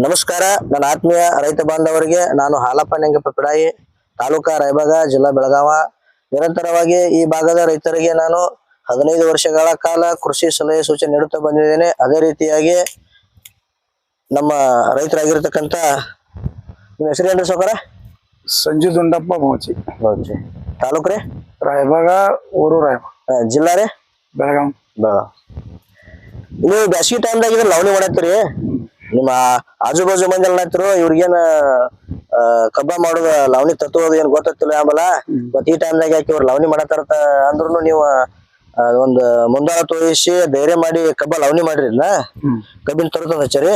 ನಮಸ್ಕಾರ. ನನ್ನ ಆತ್ಮೀಯ ರೈತ ಬಾಂಧವರಿಗೆ ನಾನು ಹಾಲಪ್ಪ ನಿಂಗಪ್ಪ ಪಿಡಾಯಿ, ತಾಲೂಕಾ ರಾಯಬಾಗ, ಜಿಲ್ಲಾ ಬೆಳಗಾವ. ನಿರಂತರವಾಗಿ ಈ ಭಾಗದ ರೈತರಿಗೆ ನಾನು 15 ವರ್ಷಗಳ ಕಾಲ ಕೃಷಿ ಸಲಹೆ ಸೂಚನೆ ನೀಡುತ್ತಾ ಬಂದಿದ್ದೇನೆ. ಅದೇ ರೀತಿಯಾಗಿ ನಮ್ಮ ರೈತರಾಗಿರ್ತಕ್ಕಂಥ ನಿಮ್ಮ ಹೆಸರು ಏನ್ರಿ ಸೌಕರ? ಸಂಜು ದುಂಡಪ್ಪ ಮೋಚಿ. ತಾಲೂಕು ರೀ ರಾಯಬಾಗ, ಊರು ರಾಯಬಾಗ. ಜಿಲ್ಲಾ ರೀ ಬೆಳಗಾಂ. ನೀವು ಬ್ಯಾಸಿಗೆ ಟೈಮ್ದಾಗ ಲವಣಿ ಮಾಡತ್ತೀರಿ. ನಿಮ್ಮ ಆಜು ಬಾಜು ಮಂದಿ ಎಲ್ಲ ಇವ್ರಿಗೇನ ಕಬ್ಬ ಮಾಡೋದು ಲವಣಿ ತತ್ವದು ಏನ್ ಗೊತ್ತಿಲ್ಲ ಆಮೇಲೆ ಮತ್ ಈ ಟೈಮ್ದಾಗ ಯಾಕೆ ಇವ್ರು ಲವಣಿ ಮಾಡತಾರತ ಅಂದ್ರೂ ನೀವು ಒಂದ್ ಮುಂದಾಳ ತೋರಿಸಿ ಧೈರ್ಯ ಮಾಡಿ ಕಬ್ಬ ಲವಣಿ ಮಾಡ್ರಿ. ಕಬ್ಬಿನ ತರುತ್ತಂದ ಹಚ್ಚರಿ.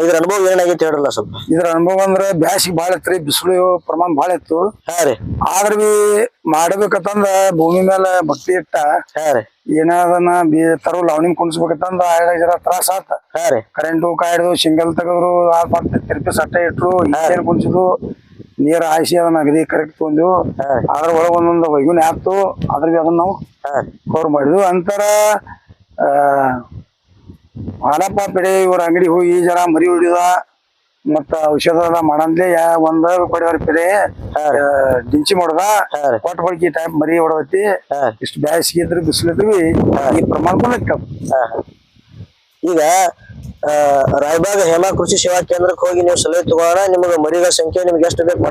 ಇದ್ರ ಅನುಭವ ಏನಾಗೈತಿ ಹೇಳ್ರಲ್ಲ ಸ್ವಲ್ಪ. ಇದ್ರ ಅನುಭವ ಅಂದ್ರೆ ಬ್ಯಾಸಿಗೆ ಬಾಳ ಇತ್ರಿ, ಬಿಸಿಲು ಪ್ರಮಾಣ ಬಾಳ ಇತ್ತು. ಆದ್ರ ಬಿ ಮಾಡ್ಬೇಕಂತಂದ ಭೂಮಿ ಮೇಲೆ ಭಕ್ತಿ ಇಟ್ಟ ಏನಾದನ್ನ ತರು ಲವಣಿ ಕುಣಿಸ್ಬೇಕಂತಂದ ಜರ ತ್ರಾಸ ಆತ. ಕರೆಂಟು ಕಾಯ್ದು ಸಿಂಗಲ್ ತೆಗದ್ರು ತಿರುಪಿ ಸಟ್ಟ ಇಟ್ರು, ನೀರ್ ಕುಣಿಸಿದ್ರು, ನೀರ್ ಹಾಯಿಸಿ ಅದನ್ನ ಅಗದಿ ಕರೆಕ್ಟ್ ತೊಂದಿವು. ಅದ್ರ ಒಳಗ ಒಂದೊಂದು ವೈಗುನ್ ಆಯ್ತು. ಅದ್ರ ಬಿ ಅದನ್ನ ನಾವು ಕವರ್ ಮಾಡಿದ್ವು. ಅಂತರ ಹಾಲಪ್ಪ ಪಿಡೆ ಇವ್ರ ಅಂಗಡಿ ಹೋಗಿ ಜರ ಮರಿ ಹೊಡಿದ ಮತ್ತ ಔಷಧ ಮಾಡಂದ್ಲೆ ಒಂದ ಕೊಡವ್ರ ಪಿಡೆ ದಿಂಚಿ ಮಾಡದ ಕೊಟ್ಟ ಬಳಿಕೆ ಟೈಪ್ ಮರಿ ಹೊಡದೈತಿ. ಇಷ್ಟು ಬ್ಯಾಸಿಗೆ ಇದ್ರು ಬಿಸಿಲಿದ್ವಿ ಈ ಪ್ರಮಾಣ. ಈಗ ರಾಯಬಾಗ ಹೇಮಾ ಕೃಷಿ ಸೇವಾ ಕೇಂದ್ರಕ್ಕೆ ಹೋಗಿ ನೀವು ಸಲಹೆ ತಗೋಣ. ನಿಮ್ಗೆ ಮರಿಗಳ ಸಂಖ್ಯೆ ನಿಮ್ಗೆ ಎಷ್ಟು ಬೇಕು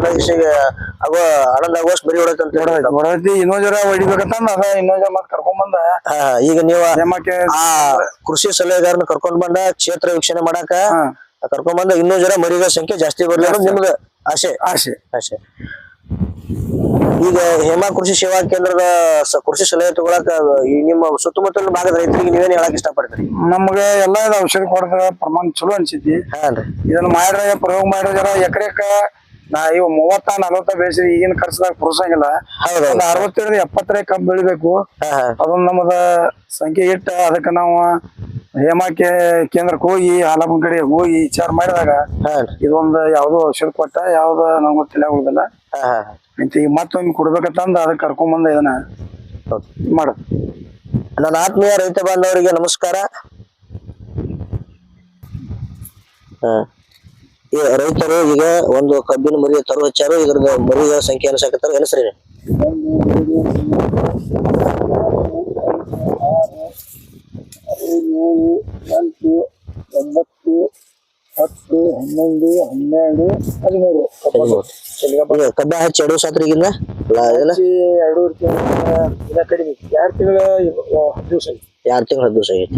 ಆಗೋ ಆನಂದ ಆಗುವಷ್ಟು ಮರಿ ಹೊಡೈತಿ ಅಂತ ಹೊಡೈತಿ. ಇನ್ನೊಂದ್ ಜರ ಹೊಡಿಬೇಕಂತಂದ ಅದ ಇನ್ನೊಂದ್ ಜರ ಮತ್ ಕರ್ಕೊಂಡ್ ಬಂದ. ಈಗ ನೀವು ಆ ಕೃಷಿ ಸಲಹೆಗಾರನ ಕರ್ಕೊಂಡ್ ಬಂದ ಕ್ಷೇತ್ರ ವೀಕ್ಷಣೆ ಮಾಡಾಕ ಕರ್ಕೊಂಡ್ ಬಂದ ಇನ್ನೊಂದ್ ಜರ ಮರಿಗಳ ಸಂಖ್ಯೆ ಜಾಸ್ತಿ ಬರ್ಲಿ ಅನ್ನೋದು ನಿಮ್ಗೆ ಆಸೆ. ಈಗ ಹೇಮಾ ಕೃಷಿ ಸೇವಾ ಕೇಂದ್ರದ ಕೃಷಿ ಸಲಹೆ ತಗೊಳಕ ನಿಮ್ಮ ಸುತ್ತಮುತ್ತಲಿನ ಭಾಗದ ರೈತರಿಗೆ ನೀವೇನ್ ಹೇಳಕ್ ಇಷ್ಟಪಡ್ತೀರಿ? ನಮ್ಗೆ ಎಲ್ಲಾ ಔಷಧಿ ಕೊಡದ ಪ್ರಮಾಣ ಚಲೋ ಅನ್ಸಿತಿ. ಇದನ್ನ ಮಾಡ್ರ ಪ್ರಯೋಗ ಮಾಡ್ರ ಜರ ಎಕರೆಕ ಇವ್ 30-40 ಬೆಳೆಸಿ ಈಗಿನ ಖರ್ಚದಾಗ ಪುರುಸಂಗಿಲ್ಲ. 60-70 ಕಬ್ಬು ಬೆಳಿಬೇಕು. ಅದೊಂದು ನಮ್ಮದ ಸಂಖ್ಯೆ ಇಟ್ಟ ಅದಕ್ಕ ನಾವು ಹೇಮಾ ಕೇಂದ್ರಕ್ಕೆ ಹೋಗಿ ಹಾಲಪ್ಪನ ಕಡೆ ಹೋಗಿ ವಿಚಾರ ಮಾಡಿದಾಗ ಇದೊಂದು ಯಾವ್ದೋ ಔಷಧ ಕೊಟ್ಟ ಯಾವ್ದು ನಮ್ಗೆ ತಿಳಿಯಾಗುದಿಲ್ಲ ಅಂತ ಈಗ ಮತ್ತೊಮ್ಮೆ ಕೊಡ್ಬೇಕಂತಂದ ಅದಕ್ಕೆ ಕರ್ಕೊಂಡ್ ಬಂದ ಇದನ್ನ ಮಾಡ. ನನ್ನ ಆತ್ಮೀಯ ರೈತ ಬಾಂಧವರಿಗೆ ನಮಸ್ಕಾರ. ರೈತರು ಈಗ ಒಂದು ಕಬ್ಬಿನ ಮರಿ ತರು ಹಚ್ಚಾರು. ಇದ್ರದ ಮರಿಗಳ ಸಂಖ್ಯೆ ಅನ್ಸಕತ್ತಾರ. ಎನಸ್ರಿ 8, 9, 10, 11, 12, 13 ಕಬ್ಬ ಹಚ್ಚಿ 2 ಸಾತ್ರಿಗಿನ್ನ 2 ಕಡಿಮೆ 2 ತಿಂಗಳ 10 ದಿವಸ 2 ತಿಂಗಳ 10 ದಿವಸ ಆಗೈತಿ.